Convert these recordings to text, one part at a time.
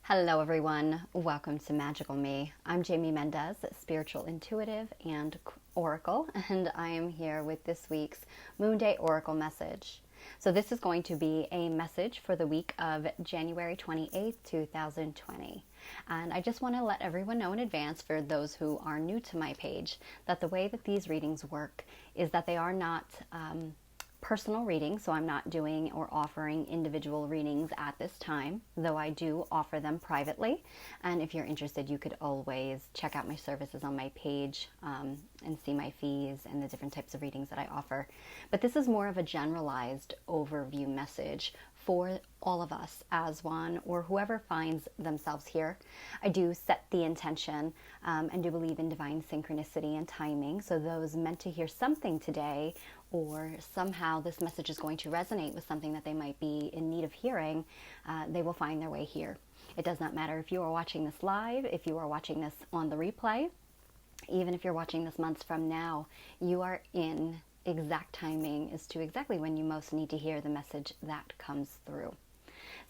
Hello everyone, welcome to Magical Me. I'm Jamie Mendez, spiritual intuitive and oracle, and I am here with this week's Moonday Oracle Message. So this is going to be a message for the week of January 28th, 2020. And I just want to let everyone know in advance, for those who are new to my page, that the way that these readings work is that they are not personal readings, so I'm not doing or offering individual readings at this time, though I do offer them privately. And if you're interested, you could always check out my services on my page and see my fees and the different types of readings that I offer. But this is more of a generalized overview message for all of us as one, or whoever finds themselves here. I do set the intention and do believe in divine synchronicity and timing. So those meant to hear something today, or somehow this message is going to resonate with something that they might be in need of hearing, they will find their way here. It does not matter if you are watching this live, if you are watching this on the replay, even if you're watching this months from now, you are in exact timing as to exactly when you most need to hear the message that comes through.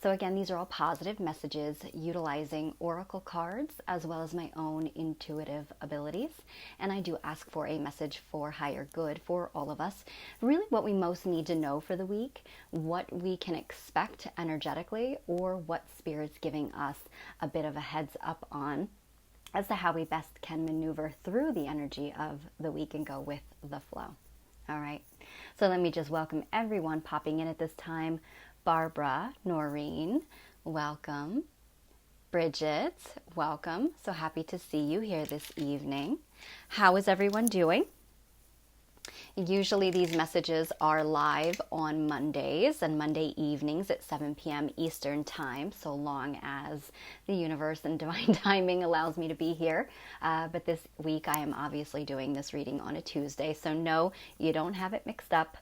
So again, these are all positive messages utilizing oracle cards as well as my own intuitive abilities. And I do ask for a message for higher good for all of us. Really what we most need to know for the week, what we can expect energetically, or what Spirit's giving us a bit of a heads up on as to how we best can maneuver through the energy of the week and go with the flow. All right, so let me just welcome everyone popping in at this time. Barbara, Noreen, welcome. Bridget, welcome. So happy to see you here this evening. How is everyone doing? Usually these messages are live on Mondays and Monday evenings at 7 p.m. Eastern Time, so long as the universe and divine timing allows me to be here. But this week I am obviously doing this reading on a Tuesday, so no, you don't have it mixed up.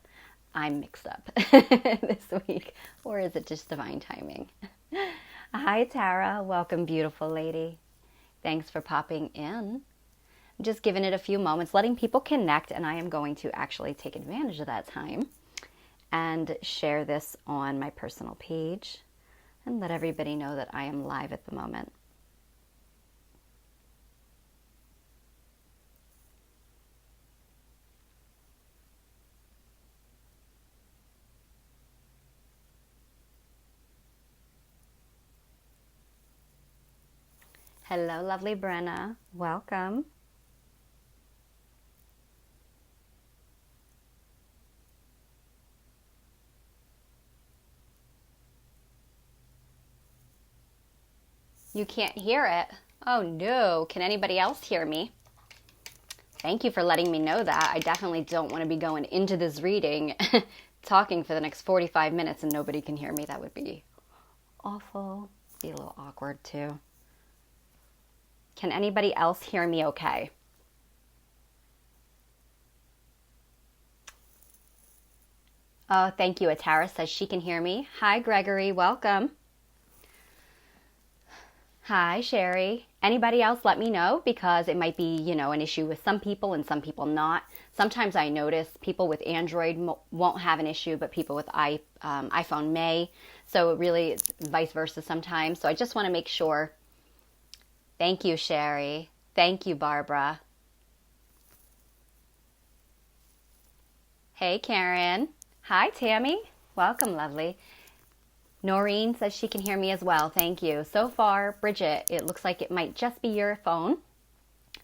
I'm mixed up this week. Or is it just divine timing? Hi, Tara. Welcome, beautiful lady. Thanks for popping in. I'm just giving it a few moments, letting people connect, and I am going to actually take advantage of that time and share this on my personal page and let everybody know that I am live at the moment. Hello, lovely Brenna. Welcome. You can't hear it? Oh no, can anybody else hear me? Thank you for letting me know that. I definitely don't want to be going into this reading talking for the next 45 minutes and nobody can hear me. That would be awful. Be a little awkward too. Can anybody else hear me okay? Oh, thank you. Atara says she can hear me. Hi, Gregory. Welcome. Hi, Sherry. Anybody else, let me know, because it might be, an issue with some people and some people not. Sometimes I notice people with Android won't have an issue, but people with iPhone may. So it really it's vice versa sometimes. So I just want to make sure. Thank you, Sherry. Thank you, Barbara. Hey, Karen. Hi, Tammy. Welcome, lovely. Noreen says she can hear me as well. Thank you. So far, Bridget, it looks like it might just be your phone.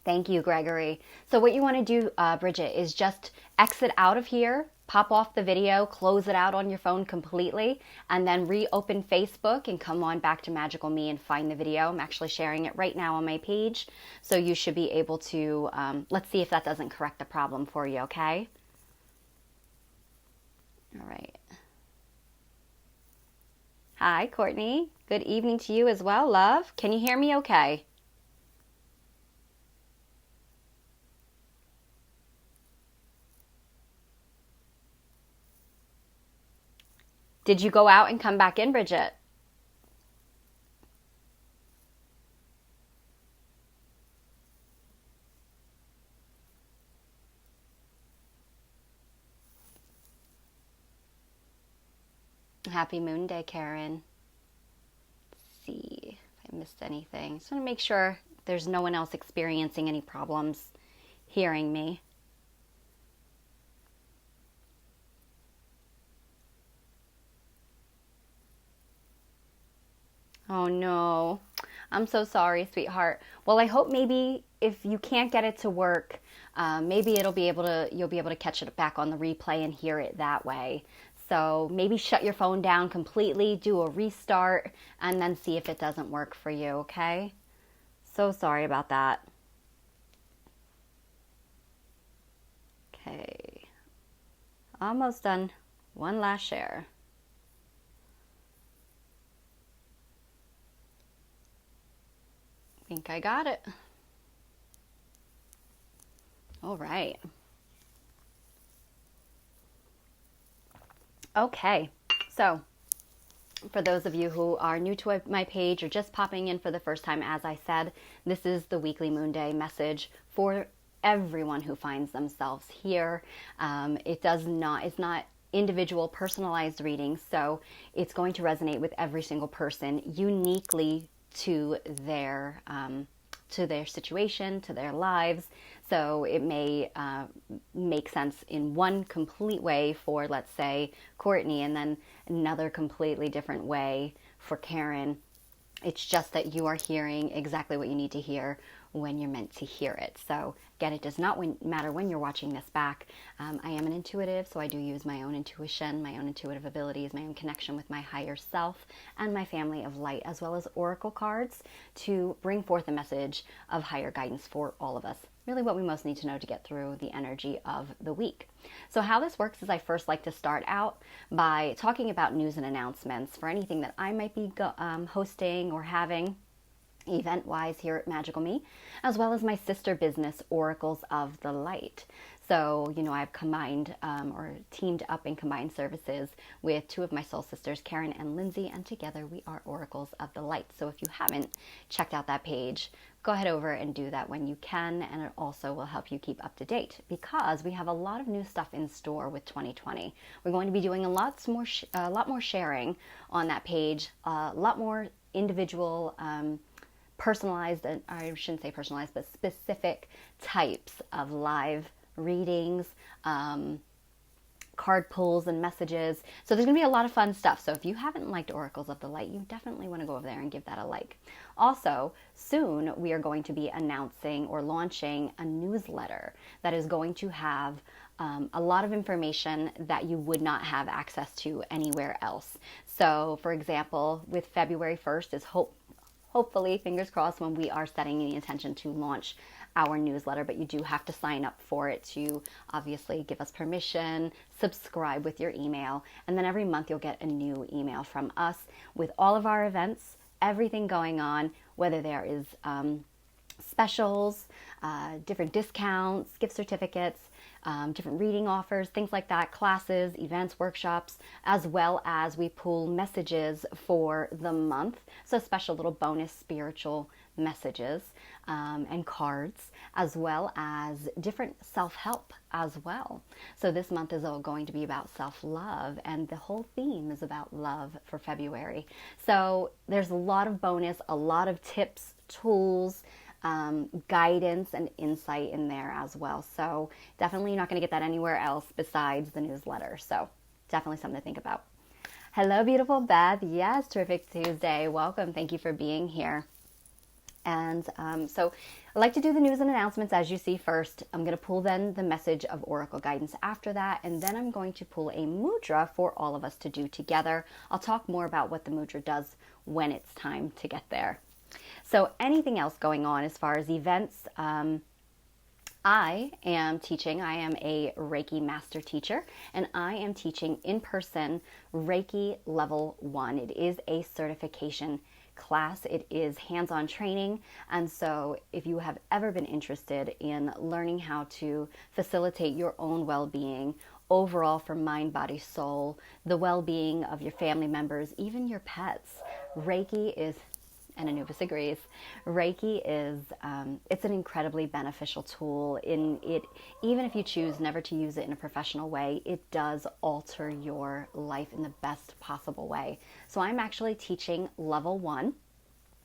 Thank you, Gregory. So what you want to do, Bridget, is just exit out of here, pop off the video, close it out on your phone completely, and then reopen Facebook and come on back to Magical Me and find the video. I'm actually sharing it right now on my page, so you should be able to, let's see if that doesn't correct the problem for you, okay? All right. Hi, Courtney. Good evening to you as well, love. Can you hear me okay? Did you go out and come back in, Bridget? Happy Moon Day, Karen. Let's see if I missed anything. Just want to make sure there's no one else experiencing any problems hearing me. Oh no, I'm so sorry, sweetheart. Well, I hope maybe if you can't get it to work, maybe you'll be able to catch it back on the replay and hear it that way. So maybe shut your phone down completely, do a restart, and then see if it doesn't work for you, okay? So sorry about that. Okay, almost done. One last share. I think I got it. All right. Okay, so for those of you who are new to my page or just popping in for the first time, as I said, this is the weekly Moonday message for everyone who finds themselves here. It's not individual personalized readings, so it's going to resonate with every single person uniquely to their situation, to their lives. So it may make sense in one complete way for, let's say, Courtney, and then another completely different way for Karen. It's just that you are hearing exactly what you need to hear when you're meant to hear it. So again, it does not matter when you're watching this back. I am an intuitive, so I do use my own intuition, my own intuitive abilities, my own connection with my higher self and my family of light, as well as oracle cards to bring forth a message of higher guidance for all of us. Really what we most need to know to get through the energy of the week. So how this works is I first like to start out by talking about news and announcements for anything that I might be hosting or having event-wise here at Magical Me, as well as my sister business, Oracles of the Light. So, I've combined or teamed up in combined services with two of my soul sisters, Karen and Lindsay, and together we are Oracles of the Light. So if you haven't checked out that page, go ahead over and do that when you can, and it also will help you keep up to date because we have a lot of new stuff in store with 2020. We're going to be doing a lot more sharing on that page, a lot more individual personalized, and I shouldn't say personalized, but specific types of live readings, card pulls and messages. So there's going to be a lot of fun stuff. So if you haven't liked Oracles of the Light, you definitely want to go over there and give that a like. Also, soon we are going to be announcing or launching a newsletter that is going to have a lot of information that you would not have access to anywhere else. So for example, with February 1st is hopefully, fingers crossed, when we are setting the intention to launch our newsletter, but you do have to sign up for it to obviously give us permission, subscribe with your email, and then every month you'll get a new email from us with all of our events, everything going on, whether there is specials, different discounts, gift certificates, different reading offers, things like that, classes, events, workshops, as well as we pull messages for the month. So special little bonus spiritual messages and cards, as well as different self-help as well. So this month is all going to be about self-love, and the whole theme is about love for February. So there's a lot of bonus, a lot of tips, tools, guidance and insight in there as well. So definitely you're not going to get that anywhere else besides the newsletter. So definitely something to think about. Hello, beautiful Beth. Yes, terrific Tuesday. Welcome. Thank you for being here. And so I like to do the news and announcements as you see first. I'm going to pull then the message of Oracle guidance after that, and then I'm going to pull a mudra for all of us to do together. I'll talk more about what the mudra does when it's time to get there. So anything else going on as far as events, I am teaching. I am a Reiki master teacher, and I am teaching in person Reiki level 1. It is a certification class. It is hands-on training, and so if you have ever been interested in learning how to facilitate your own well-being overall for mind, body, soul, the well-being of your family members, even your pets, Reiki is, and Anubis agrees, Reiki is, it's an incredibly beneficial tool. In it, even if you choose never to use it in a professional way, it does alter your life in the best possible way. So I'm actually teaching level 1.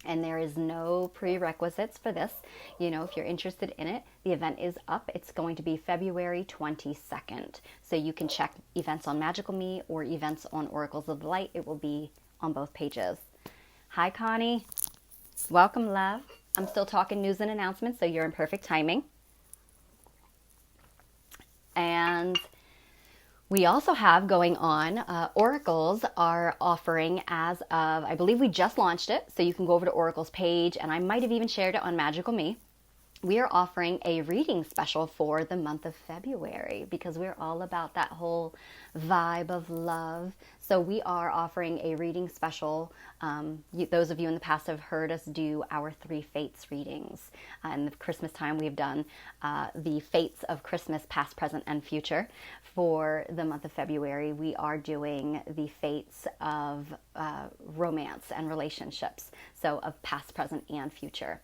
And there is no prerequisites for this. You know, if you're interested in it, the event is up. It's going to be February 22nd. So you can check events on Magical Me or events on Oracles of the Light. It will be on both pages. Hi, Connie. Welcome, love. I'm still talking news and announcements, so you're in perfect timing. And we also have going on, Oracles are offering as of, I believe we just launched it, so you can go over to Oracles page, and I might have even shared it on Magical Me. We are offering a reading special for the month of February because we're all about that whole vibe of love. So we are offering a reading special. Those of you in the past have heard us do our 3 Fates readings. In the Christmas time, we've done the Fates of Christmas, past, present, and future. For the month of February, we are doing the Fates of romance and relationships. So of past, present, and future.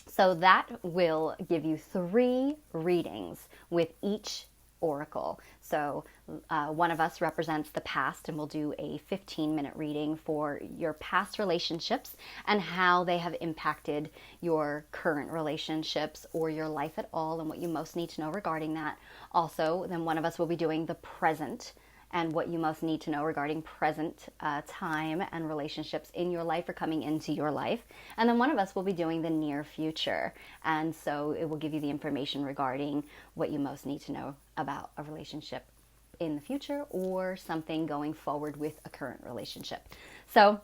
So that will give you 3 readings with each oracle. So one of us represents the past, and we'll do a 15-minute reading for your past relationships and how they have impacted your current relationships or your life at all and what you most need to know regarding that. Also, then one of us will be doing the present and what you most need to know regarding present time and relationships in your life or coming into your life. And then one of us will be doing the near future. And so it will give you the information regarding what you most need to know about a relationship in the future or something going forward with a current relationship. So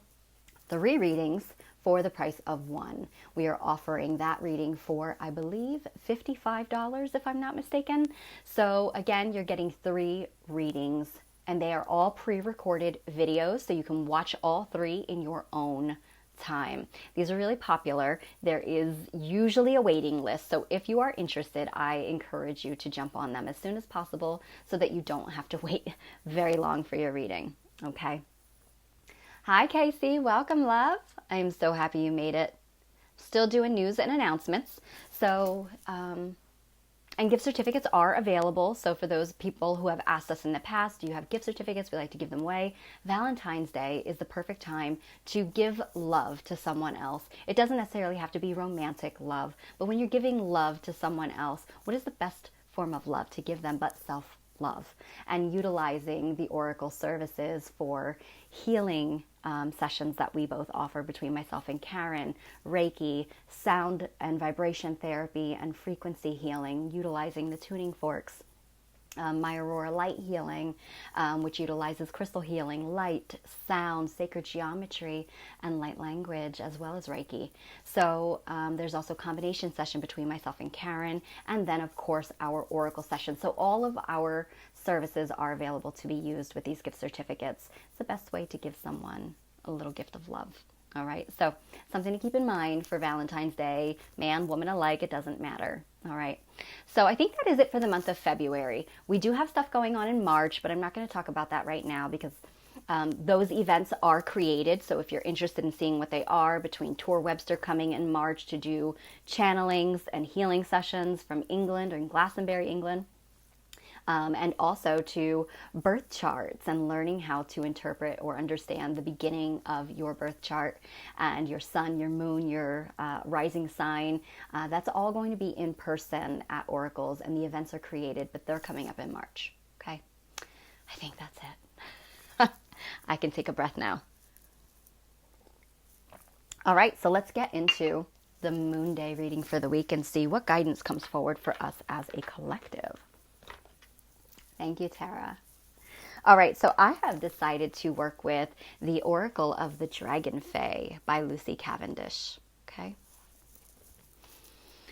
3 readings for the price of 1. We are offering that reading for, I believe, $55 if I'm not mistaken. So again, you're getting 3 readings, and they are all pre-recorded videos, so you can watch all 3 in your own time. These are really popular. There is usually a waiting list, so if you are interested, I encourage you to jump on them as soon as possible so that you don't have to wait very long for your reading, okay? Hi, Casey. Welcome, love. I am so happy you made it. Still doing news and announcements. So, and gift certificates are available. So for those people who have asked us in the past, do you have gift certificates? We like to give them away. Valentine's Day is the perfect time to give love to someone else. It doesn't necessarily have to be romantic love, but when you're giving love to someone else, what is the best form of love to give them but self-love? And utilizing the Oracle services for healing sessions that we both offer between myself and Karen, Reiki, sound and vibration therapy, and frequency healing, utilizing the tuning forks. My Aurora Light Healing, which utilizes crystal healing, light, sound, sacred geometry, and light language, as well as Reiki. So there's also a combination session between myself and Karen, and then, of course, our Oracle session. So all of our services are available to be used with these gift certificates. It's the best way to give someone a little gift of love. All right, so something to keep in mind for Valentine's Day, man, woman alike, it doesn't matter. All right, so I think that is it for the month of February. We do have stuff going on in March, but I'm not going to talk about that right now because those events are created. So if you're interested in seeing what they are, between Tor Webster coming in March to do channelings and healing sessions from England or in Glastonbury, England, and also to birth charts and learning how to interpret or understand the beginning of your birth chart and your sun, your moon, your rising sign. That's all going to be in person at Oracles, and the events are created, but they're coming up in March. Okay, I think that's it. I can take a breath now. All right, so let's get into the Moonday reading for the week and see what guidance comes forward for us as a collective. Thank you, Tara. All right, so I have decided to work with the Oracle of the Dragon Fae by Lucy Cavendish. Okay.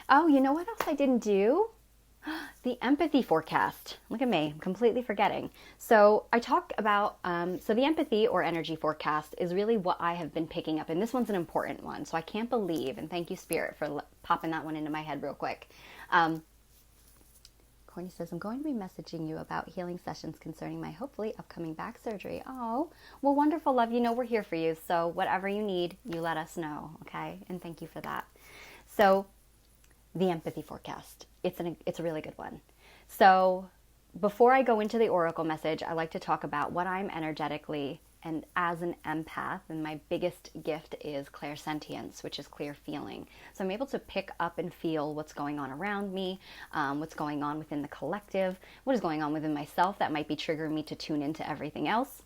Oh, you know what else I didn't do? The empathy forecast. Look at me, I'm completely forgetting. So I talk about, so the empathy or energy forecast is really what I have been picking up. And this one's an important one. So I can't believe, and thank you, Spirit, for popping that one into my head real quick. Corny says, I'm going to be messaging you about healing sessions concerning my hopefully upcoming back surgery. Oh, well, wonderful, love. You know we're here for you. So whatever you need, you let us know, okay? And thank you for that. So the empathy forecast. It's a really good one. So before I go into the Oracle message, I like to talk about what I'm energetically And as an empath, and my biggest gift is clairsentience, which is clear feeling. So I'm able to pick up and feel what's going on around me, what's going on within the collective, what is going on within myself that might be triggering me to tune into everything else.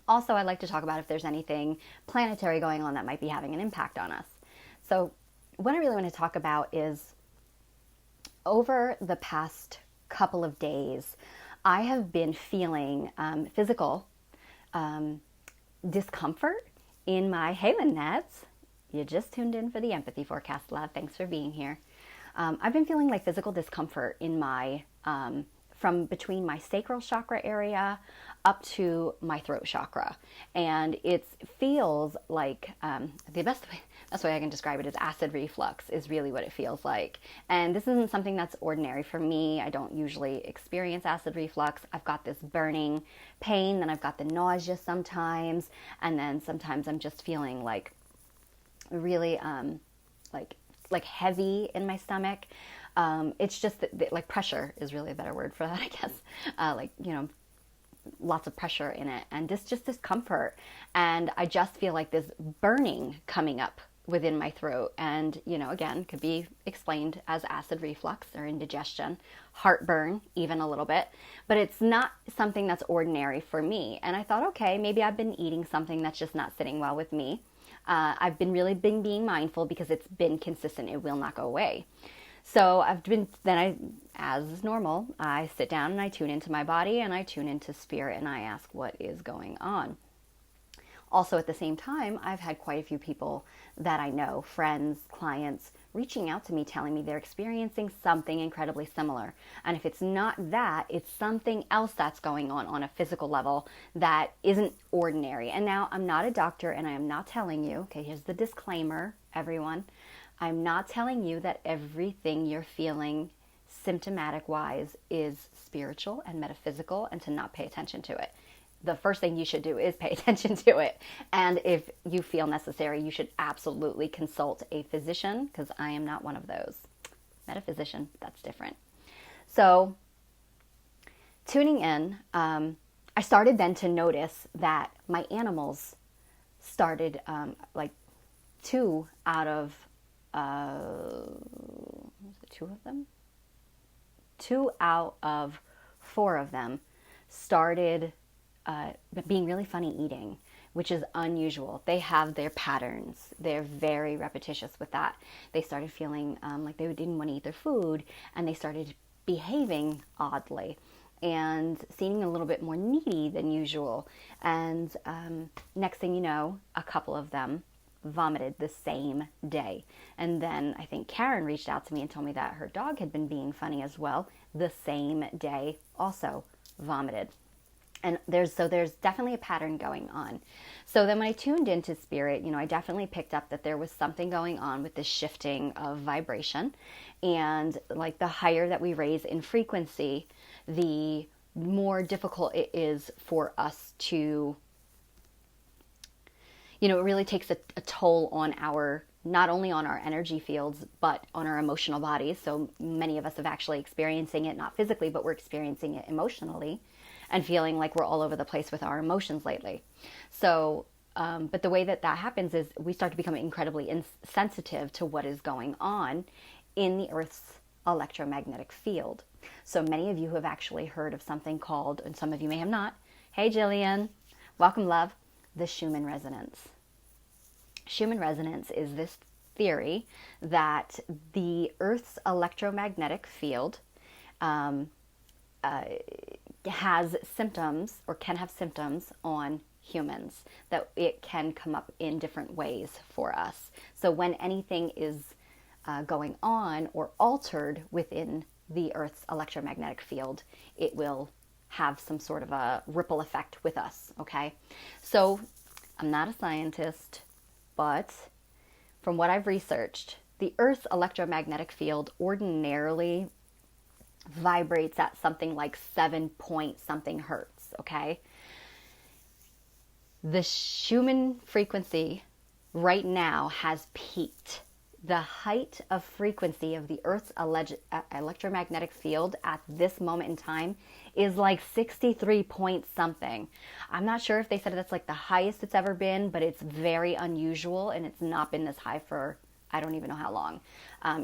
Also, I'd like to talk about if there's anything planetary going on that might be having an impact on us. So what I really want to talk about is, over the past couple of days, I have been feeling physical discomfort in my, hey Lynette, you just tuned in for the empathy forecast, love. Thanks for being here. I've been feeling like physical discomfort in my, from between my sacral chakra area up to my throat chakra. And it feels like, the best way I can describe it is acid reflux is really what it feels like. And this isn't something that's ordinary for me. I don't usually experience acid reflux. I've got this burning pain, then I've got the nausea sometimes, and then sometimes I'm just feeling like really like heavy in my stomach. It's just that, like, pressure is really a better word for that, I guess. Lots of pressure in it, and just discomfort. And I just feel like this burning coming up within my throat. And, again, could be explained as acid reflux or indigestion, heartburn, even a little bit. But it's not something that's ordinary for me. And I thought, okay, maybe I've been eating something that's just not sitting well with me. I've been being mindful because it's been consistent. It will not go away. So as is normal, I sit down and I tune into my body and I tune into spirit and I ask what is going on. Also, at the same time, I've had quite a few people that I know, friends, clients, reaching out to me telling me they're experiencing something incredibly similar. And if it's not that, it's something else that's going on a physical level that isn't ordinary. And now, I'm not a doctor and I am not telling you, okay, here's the disclaimer, everyone. I'm not telling you that everything you're feeling symptomatic-wise is spiritual and metaphysical and to not pay attention to it. The first thing you should do is pay attention to it. And if you feel necessary, you should absolutely consult a physician, because I am not one of those. Metaphysician, that's different. So tuning in, I started then to notice that my animals started, two out of 2 out of 4 of them started being really funny eating, which is unusual. They have their patterns. They're very repetitious with that. They started feeling like they didn't want to eat their food, and they started behaving oddly and seeming a little bit more needy than usual. And next thing you know, a couple of them vomited the same day. And then I think Karen reached out to me and told me that her dog had been being funny as well. The same day also vomited. And there's definitely a pattern going on. So then when I tuned into spirit, I definitely picked up that there was something going on with this shifting of vibration. And like the higher that we raise in frequency, the more difficult it is for us to, it really takes a toll on not only on our energy fields, but on our emotional bodies. So many of us have actually experiencing it, not physically, but we're experiencing it emotionally and feeling like we're all over the place with our emotions lately. So, but the way that happens is we start to become incredibly insensitive to what is going on in the Earth's electromagnetic field. So many of you have actually heard of something called, and some of you may have not, hey Jillian, welcome love, the Schumann resonance. Schumann resonance is this theory that the Earth's electromagnetic field has symptoms, or can have symptoms on humans, that it can come up in different ways for us. So when anything is going on or altered within the Earth's electromagnetic field, it will have some sort of a ripple effect with us, okay? So I'm not a scientist, but from what I've researched, the Earth's electromagnetic field ordinarily vibrates at something like 7 point something hertz, okay? The Schumann frequency right now has peaked the height of frequency of the Earth's electromagnetic field at this moment in time is like 63 point something. I'm not sure if they said that's like the highest it's ever been, but it's very unusual, and it's not been this high for I don't even know how long.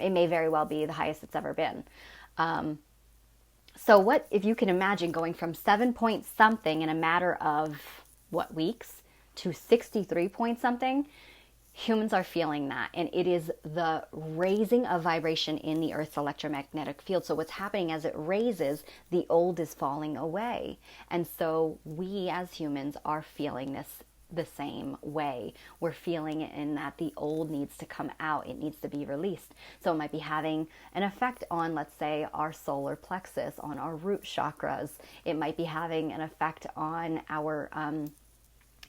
It may very well be the highest it's ever been. So what if you can imagine going from 7 point something in a matter of weeks to 63 point something? Humans are feeling that, and it is the raising of vibration in the Earth's electromagnetic field. So what's happening as it raises, the old is falling away. And so we as humans are feeling this the same way. We're feeling it in that the old needs to come out. It needs to be released. So it might be having an effect on, let's say, our solar plexus, on our root chakras. It might be having an effect on our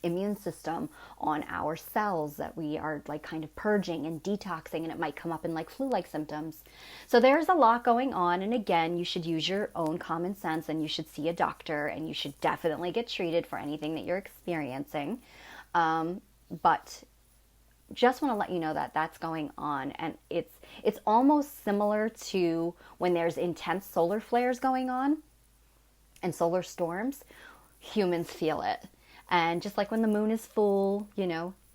immune system, on our cells that we are like kind of purging and detoxing, and it might come up in like flu-like symptoms. So there's a lot going on, and again, you should use your own common sense, and you should see a doctor, and you should definitely get treated for anything that you're experiencing. But just want to let you know that that's going on, and it's almost similar to when there's intense solar flares going on and solar storms. Humans feel it. And just like when the moon is full,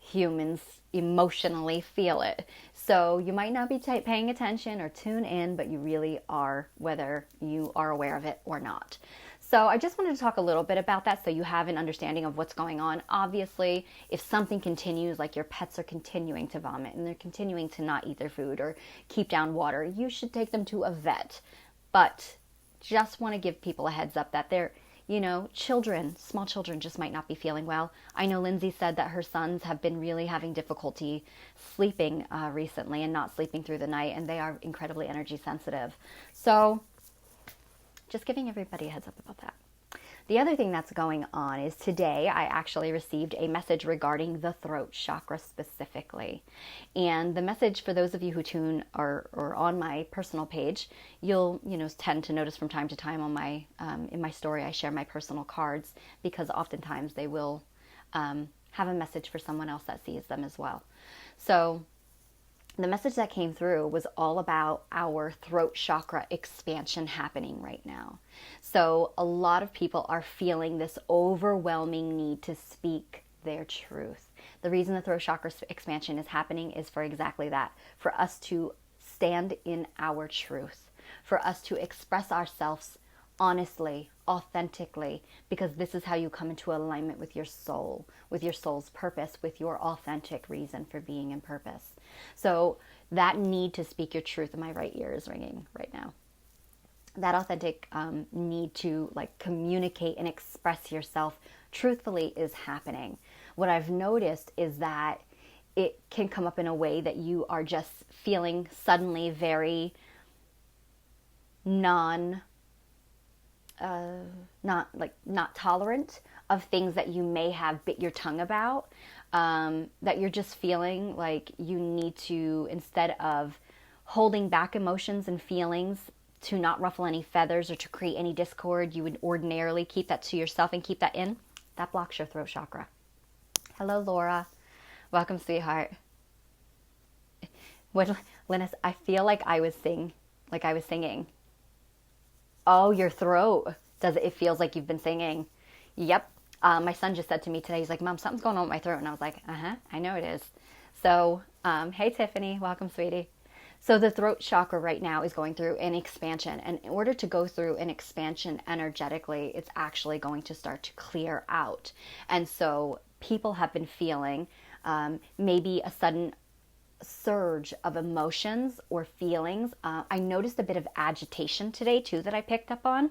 humans emotionally feel it. So you might not be paying attention or tune in, but you really are, whether you are aware of it or not. So I just wanted to talk a little bit about that so you have an understanding of what's going on. Obviously, if something continues, like your pets are continuing to vomit and they're continuing to not eat their food or keep down water, you should take them to a vet. But just want to give people a heads up that they're children, small children just might not be feeling well. I know Lindsay said that her sons have been really having difficulty sleeping recently and not sleeping through the night, and they are incredibly energy sensitive. So just giving everybody a heads up about that. The other thing that's going on is today I actually received a message regarding the throat chakra specifically. And the message, for those of you who tune or on my personal page, you'll tend to notice from time to time on my in my story I share my personal cards, because oftentimes they will have a message for someone else that sees them as well. So the message that came through was all about our throat chakra expansion happening right now. So a lot of people are feeling this overwhelming need to speak their truth. The reason the throat chakra expansion is happening is for exactly that, for us to stand in our truth, for us to express ourselves honestly, authentically, because this is how you come into alignment with your soul, with your soul's purpose, with your authentic reason for being in purpose. So that need to speak your truth, and my right ear is ringing right now. That authentic need to communicate and express yourself truthfully is happening. What I've noticed is that it can come up in a way that you are just feeling suddenly very not tolerant of things that you may have bit your tongue about, that you're just feeling like you need to, instead of holding back emotions and feelings to not ruffle any feathers or to create any discord, you would ordinarily keep that to yourself and keep that in. That blocks your throat chakra. Hello, Laura. Welcome, sweetheart. Linus, I feel like I was singing. Oh, your throat. It feels like you've been singing. Yep. My son just said to me today, he's like, Mom, something's going on with my throat. And I was like, I know it is. So, hey, Tiffany. Welcome, sweetie. So the throat chakra right now is going through an expansion. And in order to go through an expansion energetically, it's actually going to start to clear out. And so people have been feeling maybe a sudden surge of emotions or feelings. I noticed a bit of agitation today too that I picked up on.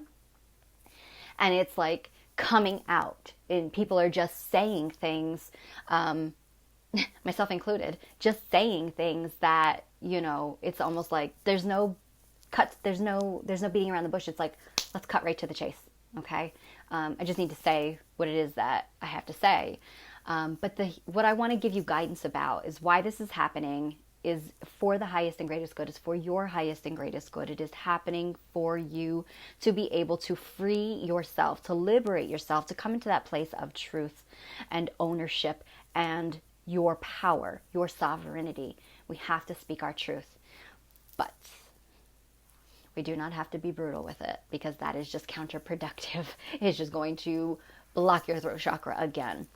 And it's like coming out, and people are just saying things, myself included, just saying things that, it's almost like there's no cuts, there's no beating around the bush. It's like, let's cut right to the chase. Okay. I just need to say what it is that I have to say. But what I want to give you guidance about is why this is happening is for the highest and greatest good. It's for your highest and greatest good. It is happening for you to be able to free yourself, to liberate yourself, to come into that place of truth and ownership and your power, your sovereignty. We have to speak our truth. But we do not have to be brutal with it, because that is just counterproductive. It's just going to block your throat chakra again.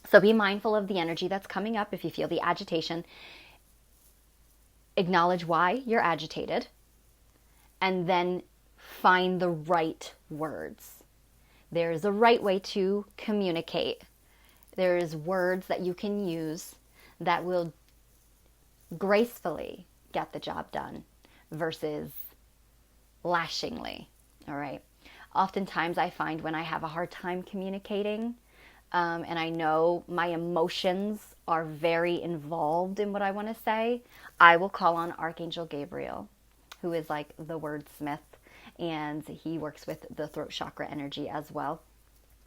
So be mindful of the energy that's coming up. If you feel the agitation, acknowledge why you're agitated, and then find the right words. There's a right way to communicate. There's words that you can use that will gracefully get the job done versus lashingly. All right. Oftentimes I find when I have a hard time communicating, and I know my emotions are very involved in what I want to say, I will call on Archangel Gabriel, who is like the wordsmith, and he works with the throat chakra energy as well.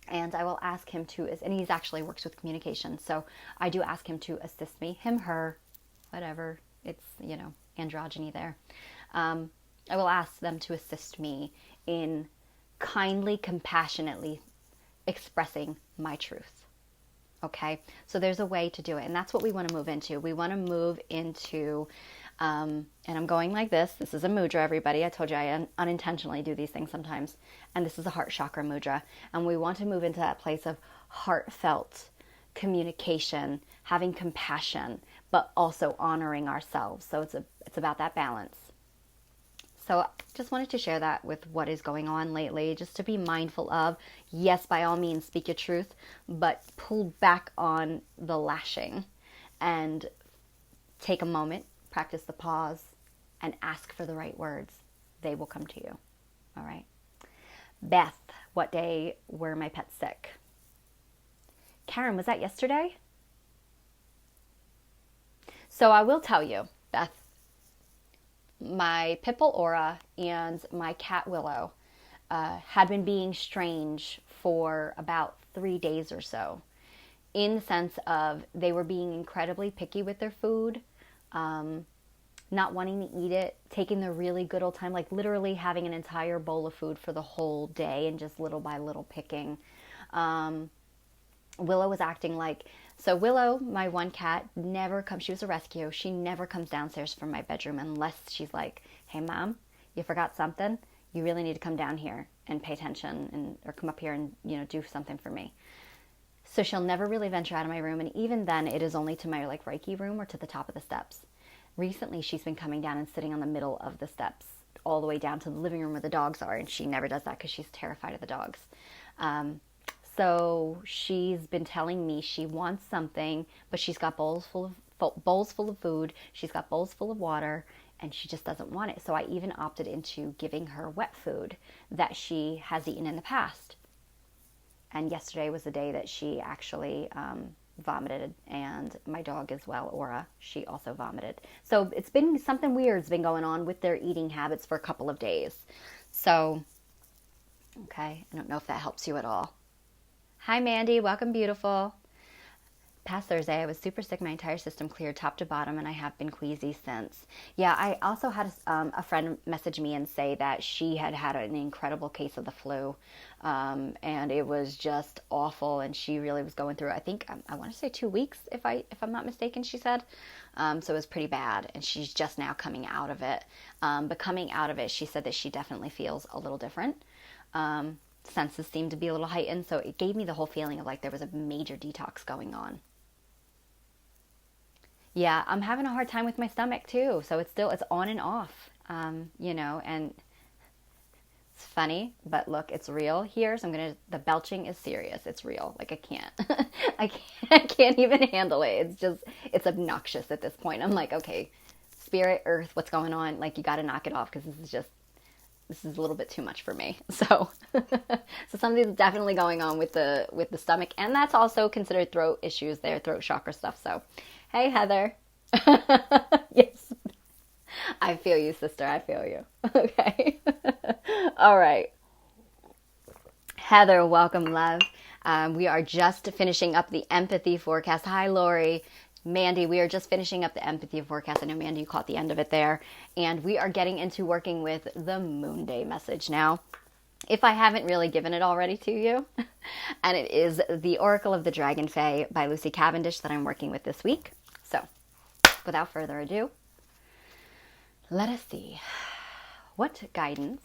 And I will ask him to, and he's actually works with communication, so I do ask him to assist me, him, her, whatever, it's, androgyny there. I will ask them to assist me in kindly, compassionately expressing my truth. Okay, so there's a way to do it, and that's what we want to move into. We want to move into, and I'm going like this. This is a mudra, everybody. I told you I unintentionally do these things sometimes. And this is a heart chakra mudra. And we want to move into that place of heartfelt communication, having compassion, but also honoring ourselves. So it's about that balance. So just wanted to share that with what is going on lately, just to be mindful of, yes, by all means, speak your truth, but pull back on the lashing and take a moment, practice the pause, and ask for the right words. They will come to you. All right. Beth, what day were my pets sick? Karen, was that yesterday? So I will tell you, Beth, my pit bull Aura and my cat Willow had been being strange for about 3 days or so, in the sense of they were being incredibly picky with their food, not wanting to eat it, taking the really good old time, like literally having an entire bowl of food for the whole day and just little by little picking. Willow was acting like, so Willow, my one cat, never comes, she was a rescue, she never comes downstairs from my bedroom unless she's like, hey mom, you forgot something, you really need to come down here and pay attention, and or come up here and do something for me. So she'll never really venture out of my room, and even then it is only to my like Reiki room or to the top of the steps. Recently she's been coming down and sitting on the middle of the steps all the way down to the living room where the dogs are, and she never does that because she's terrified of the dogs. So she's been telling me she wants something, but she's got bowls full of food, she's got bowls full of water, and she just doesn't want it. So I even opted into giving her wet food that she has eaten in the past. And yesterday was the day that she actually vomited, and my dog as well, Aura, she also vomited. So it's been something weird's been going on with their eating habits for a couple of days. So, okay, I don't know if that helps you at all. Hi, Mandy. Welcome, beautiful. Past Thursday, I was super sick. My entire system cleared top to bottom, and I have been queasy since. Yeah, I also had a friend message me and say that she had an incredible case of the flu, and it was just awful, and she really was going through, I think, I want to say 2 weeks, if I'm not mistaken, she said. So it was pretty bad, and she's just now coming out of it. But coming out of it, she said that she definitely feels a little different. Senses seemed to be a little heightened, so it gave me the whole feeling of like there was a major detox going on. Yeah, I'm having a hard time with my stomach too, so it's on and off, and it's funny, but look, it's real here, so the belching is serious, it's real, like I can't, I can't even handle it, it's obnoxious at this point. I'm like, okay, spirit, earth, what's going on, like you gotta knock it off, because this is a little bit too much for me. So, so something's definitely going on with the stomach, and that's also considered throat issues there, throat chakra stuff. So, hey, Heather. Yes. I feel you, sister. I feel you. Okay. All right. Heather, welcome, love. We are just finishing up the empathy forecast. Hi, Lori. Mandy, we are just finishing up the empathy forecast. I know, Mandy, you caught the end of it there. And we are getting into working with the Moonday message now. if I haven't really given it already to you. And it is The Oracle of the Dragon Fae by Lucy Cavendish that I'm working with this week. So, without further ado, let us see what guidance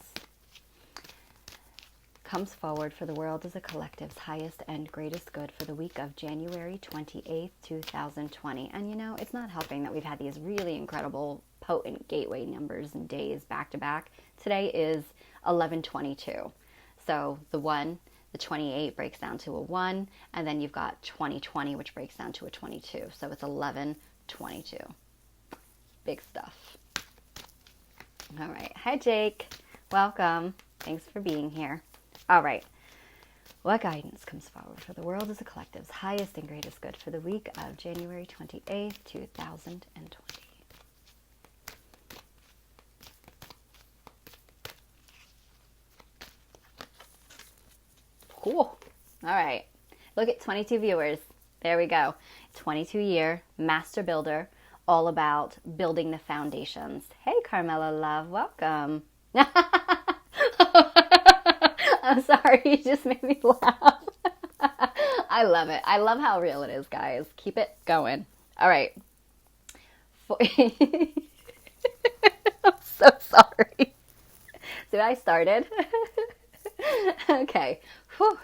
comes forward for the world as a collective's highest and greatest good for the week of January 28th, 2020. And you know, it's not helping that we've had these really incredible, potent gateway numbers and days back to back. Today is 11/22. So the 28 breaks down to a 1, and then you've got 2020, which breaks down to a 22. So it's 11/22. Big stuff. All right. Hi, Jake. Welcome. Thanks for being here. All right. What guidance comes forward for the world as a collective's highest and greatest good for the week of January 28th, 2020? Cool. All right. Look at 22 viewers. There we go. 22-year master builder, all about building the foundations. Hey, Carmela Love. Welcome. I'm sorry. You just made me laugh. I love it. I love how real it is, guys. Keep it going. All right. I'm so sorry. See what I started? Okay. Whew.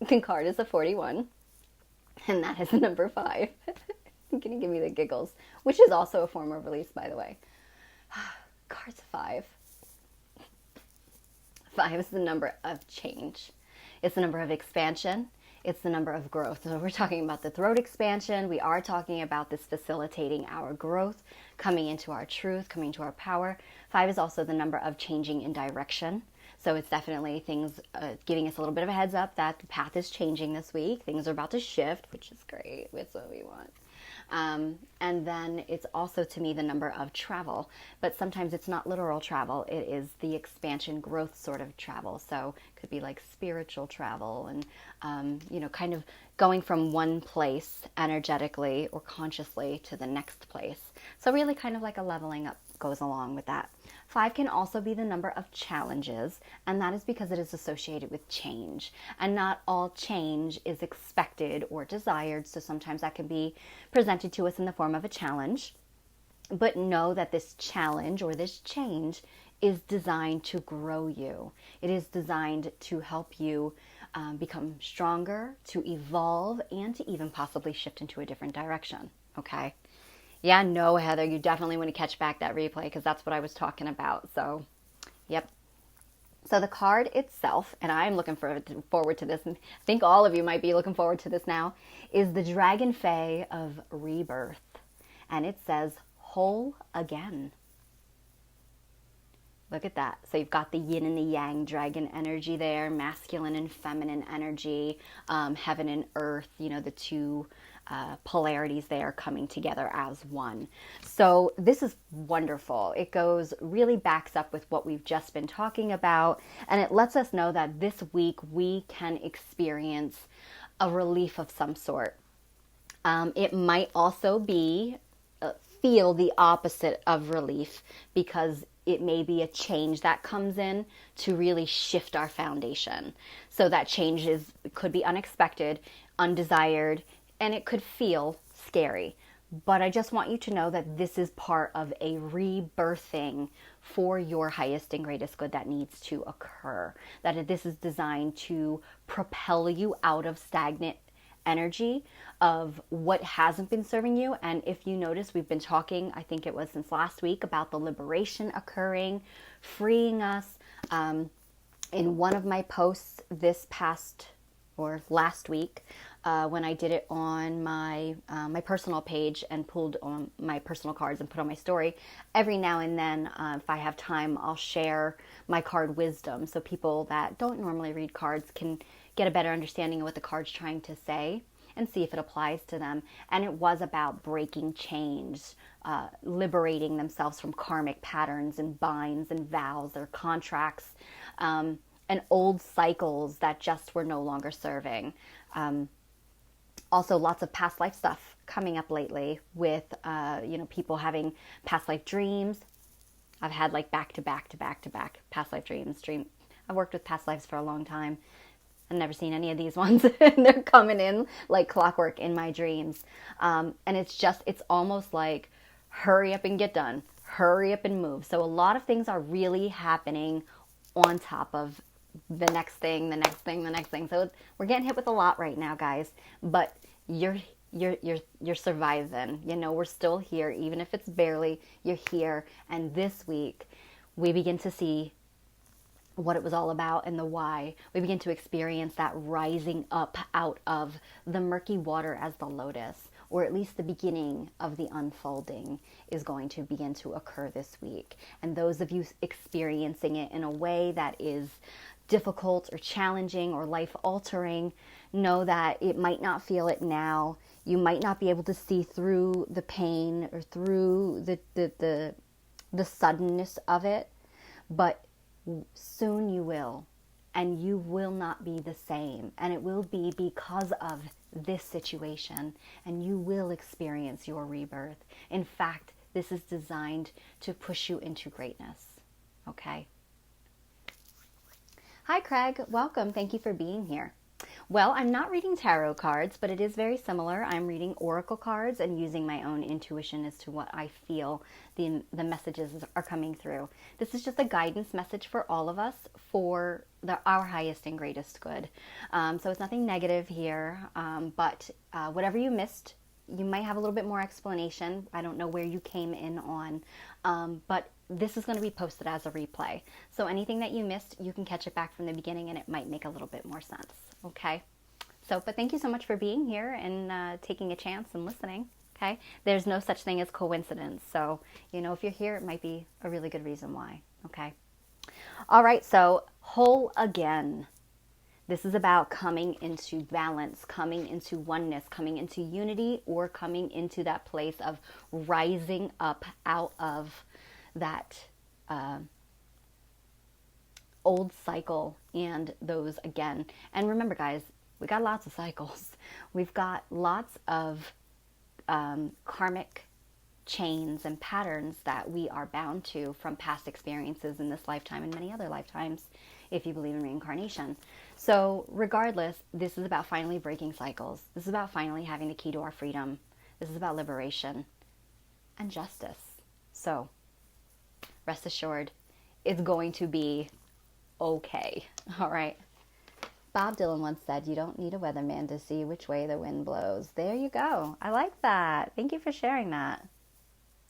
The card is a 41, and that is the number 5. You're going to give me the giggles, which is also a form of release, by the way. Card's 5. 5 is the number of change. It's the number of expansion. It's the number of growth. So we're talking about the throat expansion. We are talking about this facilitating our growth, coming into our truth, coming to our power. 5 is also the number of changing in direction. So it's definitely things giving us a little bit of a heads up that the path is changing this week. Things are about to shift, which is great. It's what we want. And then it's also, to me, the number of travel. But sometimes it's not literal travel. It is the expansion growth sort of travel. So it could be like spiritual travel and, kind of going from one place energetically or consciously to the next place. So really kind of like a leveling up goes along with that. 5 can also be the number of challenges, and that is because it is associated with change. And not all change is expected or desired, so sometimes that can be presented to us in the form of a challenge. But know that this challenge or this change is designed to grow you. It is designed to help you become stronger, to evolve, and to even possibly shift into a different direction, okay? Yeah, no, Heather, you definitely want to catch back that replay because that's what I was talking about. So, yep. So the card itself, and I'm looking forward to this, and I think all of you might be looking forward to this now, is the Dragon Fae of Rebirth. And it says, whole again. Look at that. So you've got the yin and the yang dragon energy there, masculine and feminine energy, heaven and earth, the two polarities there coming together as one. So this is wonderful. It really backs up with what we've just been talking about, and it lets us know that this week we can experience a relief of some sort. It might also feel the opposite of relief because it may be a change that comes in to really shift our foundation. So that change could be unexpected, undesired, and it could feel scary. But I just want you to know that this is part of a rebirthing for your highest and greatest good that needs to occur. That this is designed to propel you out of stagnant energy of what hasn't been serving you. And if you notice, we've been talking, I think it was since last week, about the liberation occurring, freeing us. In one of my posts this past or last week, when I did it on my personal page and pulled on my personal cards and put on my story, every now and then, if I have time, I'll share my card wisdom so people that don't normally read cards can get a better understanding of what the card's trying to say and see if it applies to them. And it was about breaking chains, liberating themselves from karmic patterns and binds and vows or contracts, and old cycles that just were no longer serving. Also, lots of past life stuff coming up lately with, people having past life dreams, I've had like back to back to back to back past life dreams. I've worked with past lives for a long time. I've never seen any of these ones. And they're coming in like clockwork in my dreams. And it's almost like hurry up and get done. Hurry up and move. So a lot of things are really happening on top of the next thing, the next thing, the next thing. So we're getting hit with a lot right now, guys. But you're surviving. You know, we're still here, even if it's barely. You're here. And this week, we begin to see what it was all about and the why. We begin to experience that rising up out of the murky water as the lotus, or at least the beginning of the unfolding is going to begin to occur this week. And those of you experiencing it in a way that is difficult or challenging or life-altering, know that it might not feel it now. You might not be able to see through the pain or through the suddenness of it, but soon you will, and you will not be the same, and it will be because of this situation, and you will experience your rebirth. In fact, this is designed to push you into greatness. Okay? Hi, Craig. Welcome. Thank you for being here. Well, I'm not reading tarot cards, but it is very similar. I'm reading oracle cards and using my own intuition as to what I feel the messages are coming through. This is just a guidance message for all of us for our highest and greatest good. So it's nothing negative here, but whatever you missed, you might have a little bit more explanation. I don't know where you came in on, but this is going to be posted as a replay. So anything that you missed, you can catch it back from the beginning and it might make a little bit more sense. Okay? So, but thank you so much for being here and taking a chance and listening. Okay? There's no such thing as coincidence. So, you know, if you're here, it might be a really good reason why. Okay? All right. So, whole again. This is about coming into balance, coming into oneness, coming into unity, or coming into that place of rising up out of that old cycle and those again. And remember, guys, we got lots of cycles. We've got lots of karmic chains and patterns that we are bound to from past experiences in this lifetime and many other lifetimes, if you believe in reincarnation. So regardless, this is about finally breaking cycles. This is about finally having the key to our freedom. This is about liberation and justice. So rest assured, it's going to be okay. All right. Bob Dylan once said, you don't need a weatherman to see which way the wind blows. There you go. I like that. Thank you for sharing that.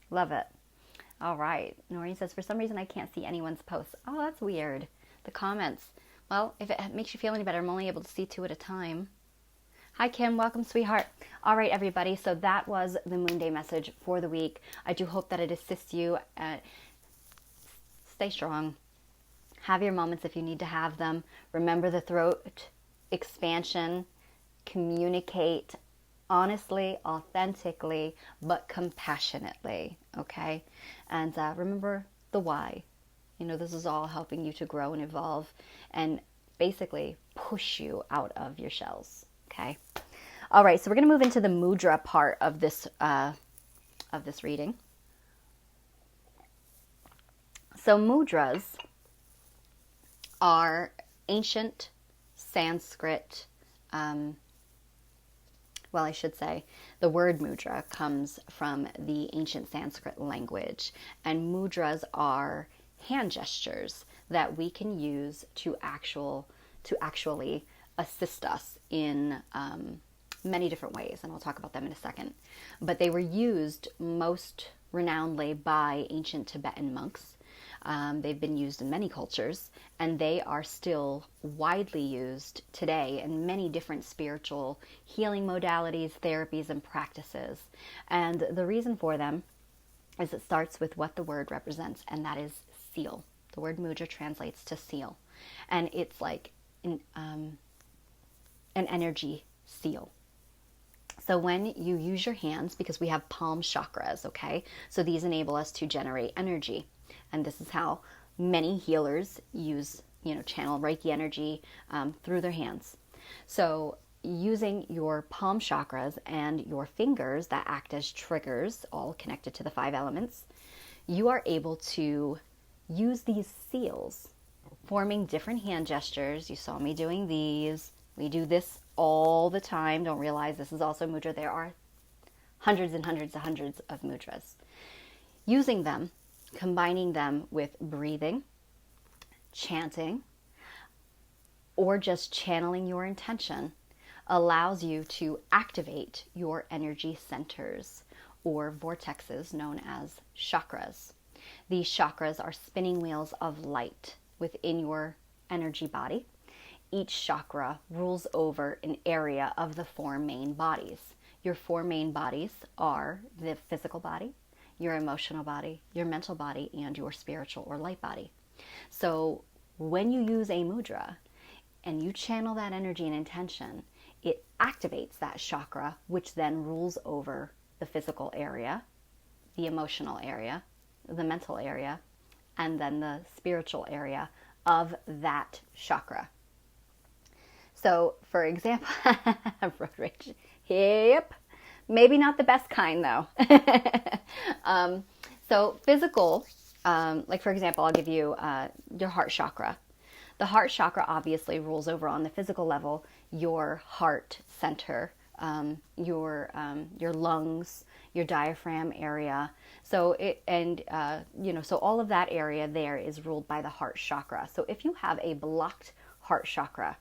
Love it. All right. Noreen says, for some reason I can't see anyone's posts. Oh, that's weird. The comments. Well, if it makes you feel any better, I'm only able to see 2 at a time. Hi, Kim. Welcome, sweetheart. All right, everybody. So that was the Moonday message for the week. I do hope that it assists you. Stay strong. Have your moments if you need to have them. Remember the throat expansion. Communicate honestly, authentically, but compassionately. Okay? And remember the why. You know, this is all helping you to grow and evolve and basically push you out of your shells. Okay? All right, so we're going to move into the mudra part of this reading. So mudras are ancient Sanskrit, well, I should say the word mudra comes from the ancient Sanskrit language, and mudras are hand gestures that we can use to actually assist us in many different ways, and I'll talk about them in a second. But they were used most renownedly by ancient Tibetan monks. They've been used in many cultures, and they are still widely used today in many different spiritual healing modalities, therapies, and practices. And the reason for them is it starts with what the word represents, and that is seal. The word mudra translates to seal, and it's like an energy seal. So when you use your hands, because we have palm chakras, okay, so these enable us to generate energy. And this is how many healers use, channel Reiki energy through their hands. So using your palm chakras and your fingers that act as triggers, all connected to the 5 elements, you are able to use these seals, forming different hand gestures. You saw me doing these. We do this all the time. Don't realize this is also mudra. There are hundreds and hundreds and hundreds of mudras. Using them, combining them with breathing, chanting, or just channeling your intention allows you to activate your energy centers or vortexes known as chakras. These chakras are spinning wheels of light within your energy body. Each chakra rules over an area of the four main bodies. Your four main bodies are the physical body, your emotional body, your mental body, and your spiritual or light body. So when you use a mudra and you channel that energy and intention, it activates that chakra, which then rules over the physical area, the emotional area, the mental area, and then the spiritual area of that chakra. So, for example, road rage. Yep. Maybe not the best kind, though. So, physical, like for example, I'll give you your heart chakra. The heart chakra obviously rules over on the physical level your heart center, your lungs, your diaphragm area. So so all of that area there is ruled by the heart chakra. So if you have a blocked heart chakra,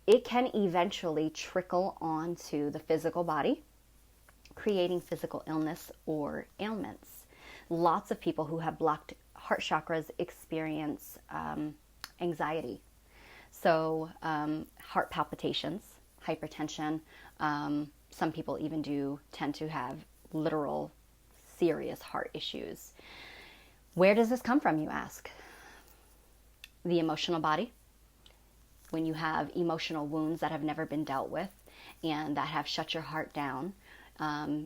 it can eventually trickle onto the physical body, creating physical illness or ailments. Lots of people who have blocked heart chakras experience anxiety. So heart palpitations, hypertension. Some people even tend to have literal serious heart issues. Where does this come from, you ask? The emotional body. When you have emotional wounds that have never been dealt with and that have shut your heart down,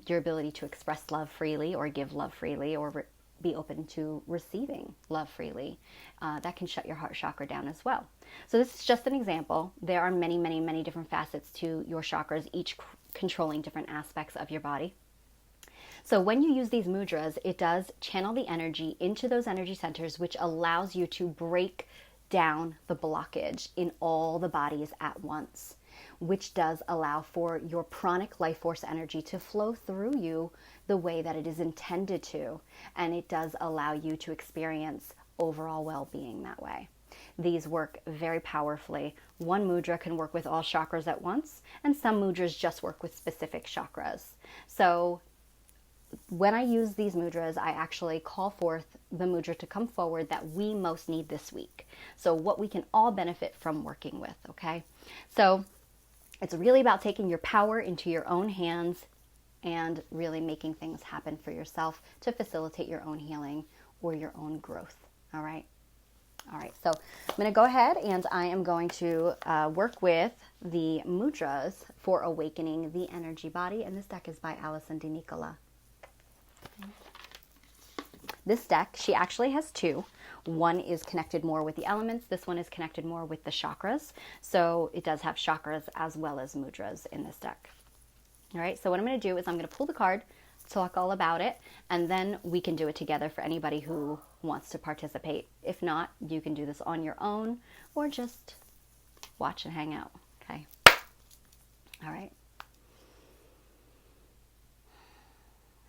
your ability to express love freely or give love freely or be open to receiving love freely, that can shut your heart chakra down as well. So this is just an example. There are many, many, many different facets to your chakras, each controlling different aspects of your body. So when you use these mudras, it does channel the energy into those energy centers, which allows you to break down the blockage in all the bodies at once, which does allow for your pranic life force energy to flow through you the way that it is intended to. And it does allow you to experience overall well-being that way. These work very powerfully. One mudra can work with all chakras at once, and some mudras just work with specific chakras. So when I use these mudras, I actually call forth the mudra to come forward that we most need this week. So what we can all benefit from working with, okay? So it's really about taking your power into your own hands and really making things happen for yourself to facilitate your own healing or your own growth, all right? All right, so I'm going to go ahead and I am going to work with the mudras for awakening the energy body, and this deck is by Alison de Nicola. This deck, she actually has two. One is connected more with the elements. This one is connected more with the chakras. So it does have chakras as well as mudras in this deck. All right, so what I'm going to do is I'm going to pull the card, talk all about it, and then we can do it together for anybody who wants to participate. If not, you can do this on your own or just watch and hang out, okay? All right.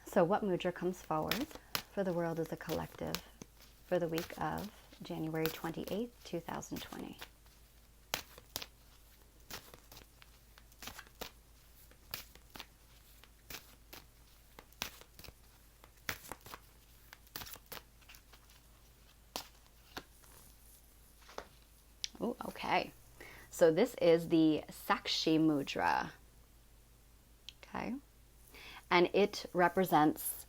So what mudra comes forward for the world as a collective for the week of January 28th, 2020? Oh, okay. So this is the Sakshi Mudra. Okay. And it represents,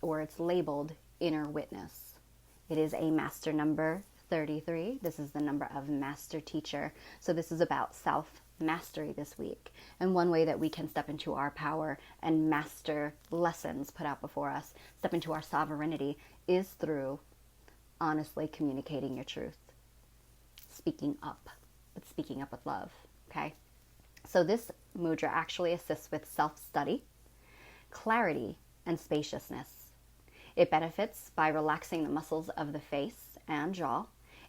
or it's labeled, inner witness. It is a master number 33. This is the number of master teacher. So this is about self-mastery this week. And one way that we can step into our power and master lessons put out before us, step into our sovereignty, is through honestly communicating your truth. Speaking up, but speaking up with love, okay? So this mudra actually assists with self-study, clarity, and spaciousness. It benefits by relaxing the muscles of the face and jaw.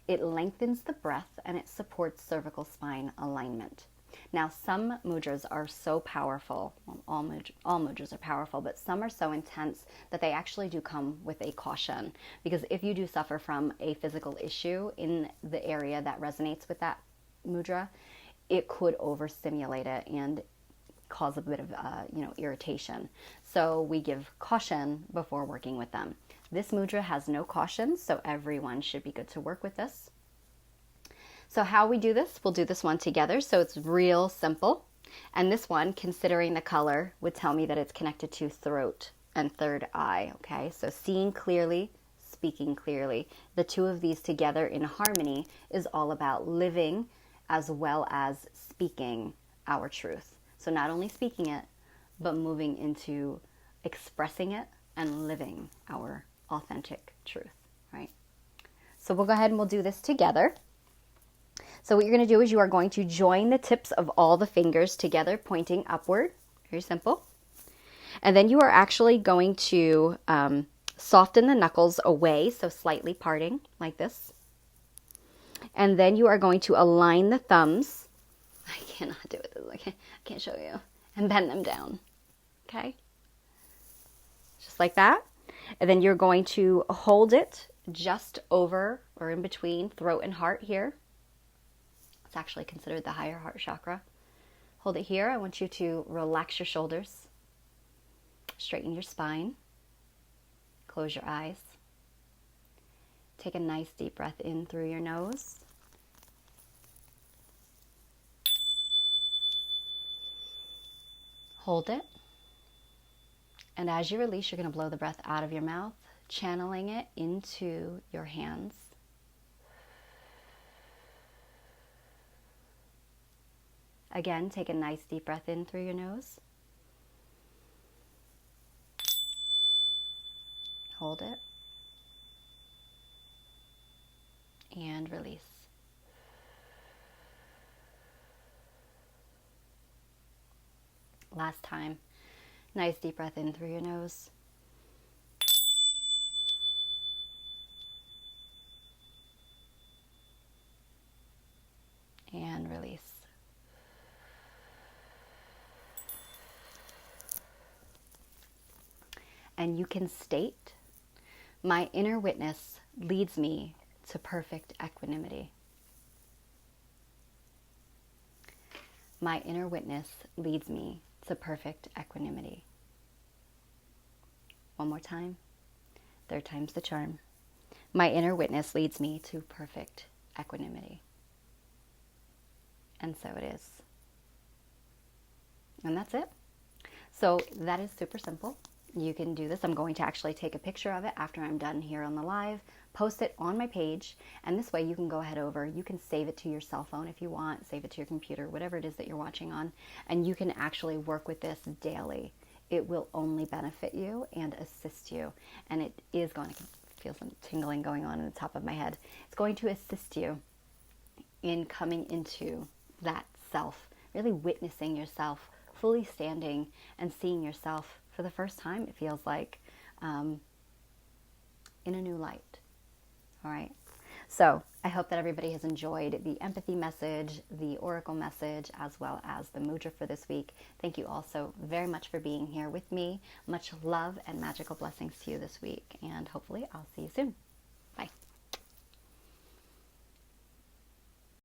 It lengthens the breath and it supports cervical spine alignment. Now, some mudras are so powerful, well, all mudras are powerful, but some are so intense that they actually do come with a caution. Because if you do suffer from a physical issue in the area that resonates with that mudra, it could overstimulate it and cause a bit of irritation. So we give caution before working with them. This mudra has no caution, so everyone should be good to work with this. So how we do this, we'll do this one together. So it's real simple. And this one, considering the color, would tell me that it's connected to throat and third eye, okay? So seeing clearly, speaking clearly. The two of these together in harmony is all about living as well as speaking our truth. So not only speaking it, but moving into expressing it and living our authentic truth, right? So we'll go ahead and we'll do this together. So what you're going to do is you are going to join the tips of all the fingers together, pointing upward. Very simple. And then you are actually going to soften the knuckles away, so slightly parting like this. And then you are going to align the thumbs. I cannot do it. I can't show you. And bend them down. Okay? Just like that. And then you're going to hold it just over or in between throat and heart here. It's actually considered the higher heart chakra. Hold it here. I want you to relax your shoulders. Straighten your spine. Close your eyes. Take a nice deep breath in through your nose. Hold it. And as you release, you're going to blow the breath out of your mouth, channeling it into your hands. Again, take a nice deep breath in through your nose. Hold it. And release. Last time. Nice deep breath in through your nose. And release. And you can state, my inner witness leads me to perfect equanimity. My inner witness leads me to perfect equanimity. One more time. Third time's the charm. My inner witness leads me to perfect equanimity. And so it is. And that's it. So that is super simple. You can do this. I'm going to actually take a picture of it after I'm done here on the live, post it on my page, and this way you can go ahead over. You can save it to your cell phone if you want, save it to your computer, whatever it is that you're watching on, and you can actually work with this daily. It will only benefit you and assist you, and it is going to feel some tingling going on in the top of my head. It's going to assist you in coming into that self, really witnessing yourself, fully standing and seeing yourself for the first time, it feels like, in a new light. All right. So I hope that everybody has enjoyed the empathy message, the oracle message, as well as the mudra for this week. Thank you all so very much for being here with me. Much love and magical blessings to you this week. And hopefully I'll see you soon. Bye.